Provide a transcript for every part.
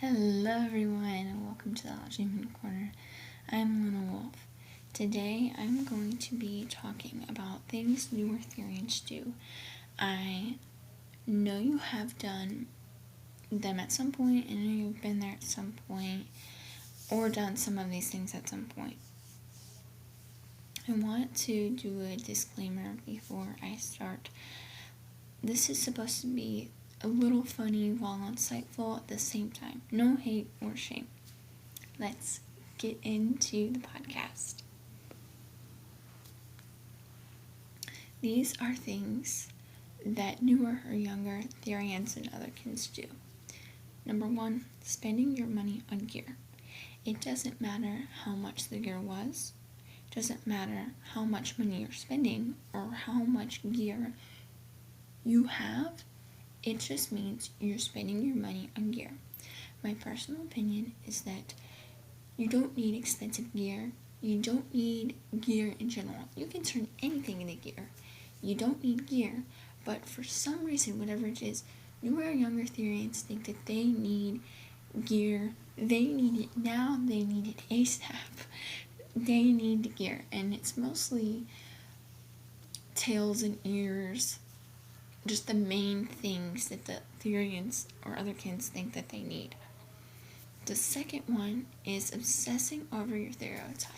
Hello everyone and welcome to the Achievement Corner. I'm Luna Wolf. Today I'm going to be talking about things newer Therians do. I know you have done them at some point, and I know you've been there at some point or done some of these things at some point. I want to do a disclaimer before I start. This is supposed to be a little funny while insightful at the same time. No hate or shame. Let's get into the podcast. These are things that newer or younger Therians and otherkins do. Number 1, spending your money on gear. It doesn't matter how much the gear was. It doesn't matter how much money you're spending or how much gear you have. It just means you're spending your money on gear. My personal opinion is that you don't need expensive gear. You don't need gear in general. You can turn anything into gear. You don't need gear, but for some reason, whatever it is, newer or younger Therians think that they need gear. They need it now. They need it ASAP. They need gear, and it's mostly tails and ears. Just the main things that the Therians or otherkins think that they need. The second one is obsessing over your stereotype.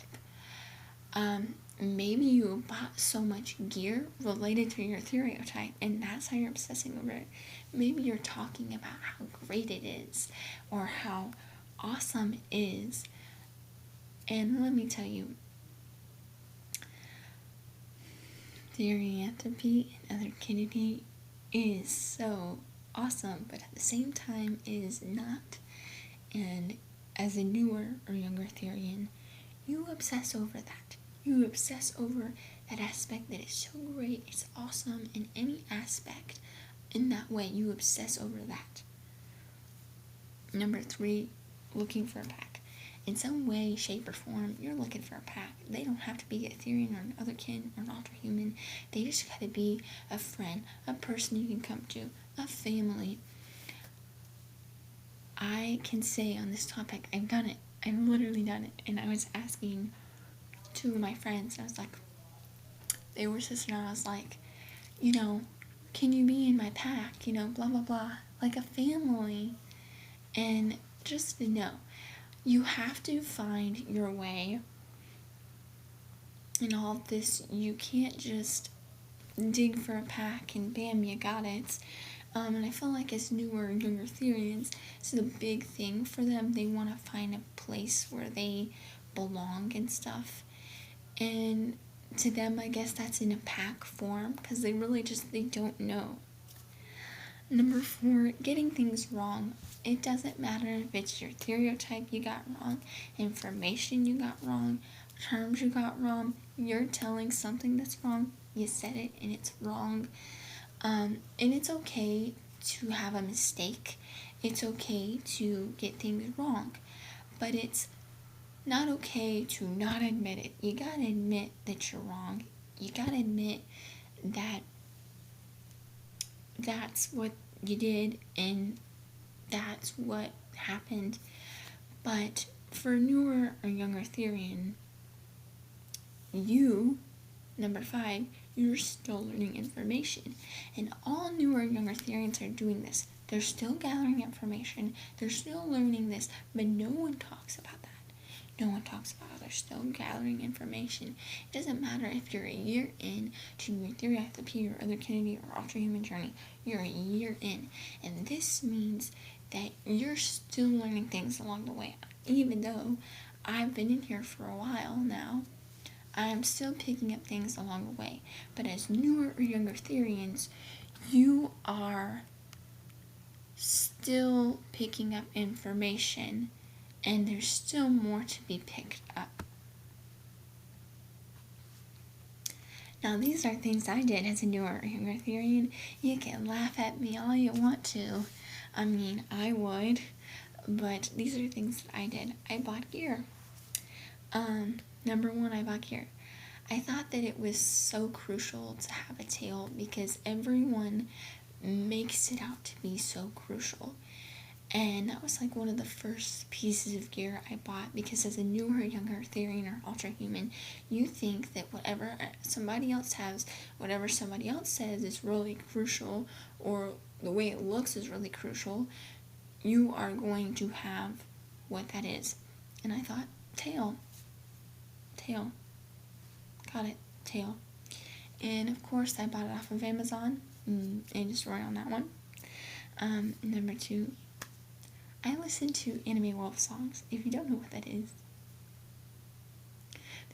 Maybe you bought so much gear related to your stereotype, and that's how you're obsessing over it. Maybe you're talking about how great it is or how awesome it is. And let me tell you, Therianthropy and otherkinity is so awesome, but at the same time it is not. And as a newer or younger Therian, you obsess over that. You obsess over that aspect that is so great, it's awesome in any aspect. In that way, you obsess over that. Number 3, looking for a pack. In some way, shape, or form, you're looking for a pack. They don't have to be a Therian or an otherkin or an ultra-human. They just gotta be a friend, a person you can come to, a family. I can say on this topic, I've done it. I've literally done it. And I was asking 2 of my friends, and I was like, they were sisters, and I was like, can you be in my pack? Blah, blah, blah. Like a family. And just to know, you have to find your way in all of this. You can't just dig for a pack and bam, you got it. And I feel like as newer and younger Therians, it's a big thing for them. They want to find a place where they belong and stuff. And to them, I guess that's in a pack form because they don't know. Number 4, getting things wrong. It doesn't matter if it's your stereotype you got wrong, information you got wrong, terms you got wrong. You're telling something that's wrong. You said it and it's wrong. And it's okay to have a mistake. It's okay to get things wrong. But it's not okay to not admit it. You gotta admit that you're wrong. You gotta admit that that's what you did and that's what happened. But for newer or younger Therian, number 5, you're still learning information. And all newer and younger Therians are doing this. They're still gathering information. They're still learning this, but no one talks about that. No one talks about how they're still gathering information. It doesn't matter if you're a year in to your Therianthropy or otherkinity or ultra-human journey. You're a year in. And this means that you're still learning things along the way. Even though I've been in here for a while now, I'm still picking up things along the way. But as newer or younger Therians, you are still picking up information, and there's still more to be picked up. Now, these are things I did as a newer or younger Therian. You can laugh at me all you want to. I mean, I would. But these are things that I did. I bought gear. Number 1, I bought gear. I thought that it was so crucial to have a tail because everyone makes it out to be so crucial. And that was like one of the first pieces of gear I bought, because as a newer, younger Therian or Ultra Human, you think that whatever somebody else has, whatever somebody else says is really crucial, or the way it looks is really crucial, you are going to have what that is. And I thought, tail. Got it, tail. And of course, I bought it off of Amazon, and just ran on that one. Number 2, I listen to anime wolf songs. If you don't know what that is,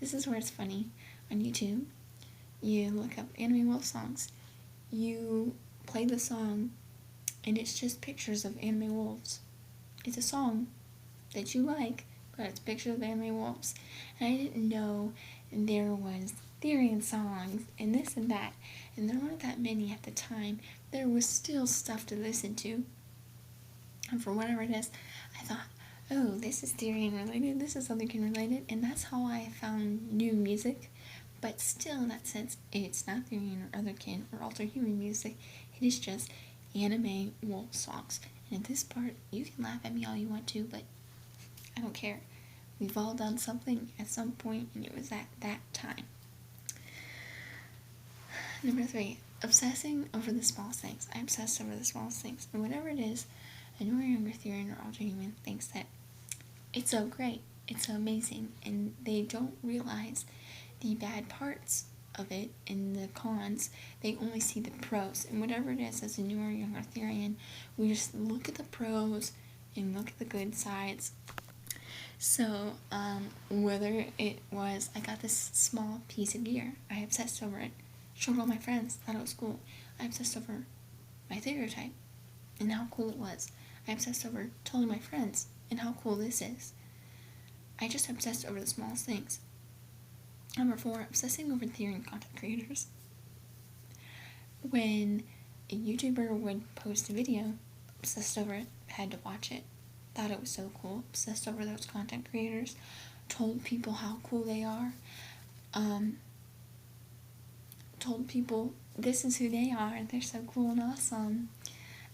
this is where it's funny. On YouTube, you look up anime wolf songs, you play the song, and it's just pictures of anime wolves. It's a song that you like, but it's pictures of anime wolves. And I didn't know there was Therian songs and this and that, and there weren't that many at the time. There was still stuff to listen to. And for whatever it is, I thought, oh, this is Therian related, this is other kin related, and that's how I found new music. But still, in that sense, it's not Therian or other kin or Ultra Human music. It is just anime wolf songs. And at this part, you can laugh at me all you want to, but I don't care. We've all done something at some point, and it was at that time. Number 3, obsessing over the smallest things. I obsess over the smallest things. And whatever it is, a newer, younger Therian or Ultra Human thinks that it's so great, it's so amazing, and they don't realize the bad parts of it and the cons. They only see the pros. And whatever it is, as a newer, younger Therian, we just look at the pros and look at the good sides. So, whether it was, I got this small piece of gear, I obsessed over it, showed all my friends, thought it was cool. I obsessed over my stereotype and how cool it was. I obsessed over telling my friends and how cool this is. I just obsessed over the smallest things. Number 4, obsessing over Therian content creators. When a YouTuber would post a video, obsessed over it, had to watch it, thought it was so cool, obsessed over those content creators, told people how cool they are, told people this is who they are, they're so cool and awesome.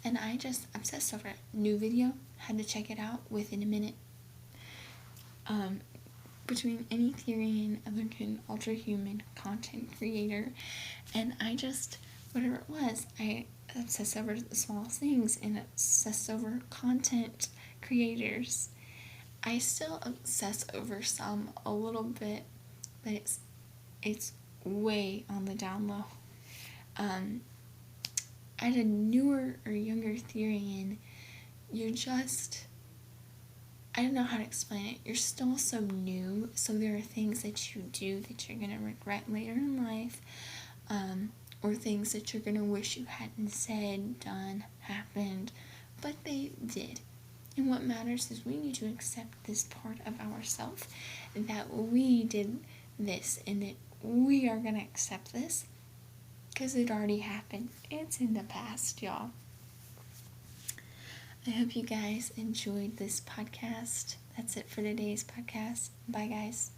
And I just obsessed over it. New video, had to check it out within a minute. Between any Therian, otherkin, Ultra Human content creator, and I just, whatever it was, I obsessed over the smallest things and obsessed over content creators. I still obsess over some a little bit, but it's way on the down low. At a newer or younger Therian, you're just, I don't know how to explain it. You're still so new, so there are things that you do that you're going to regret later in life, or things that you're going to wish you hadn't said, done, happened, but they did. And what matters is we need to accept this part of ourselves, that we did this, and that we are going to accept this, because it already happened. It's in the past, y'all. I hope you guys enjoyed this podcast. That's it for today's podcast. Bye, guys.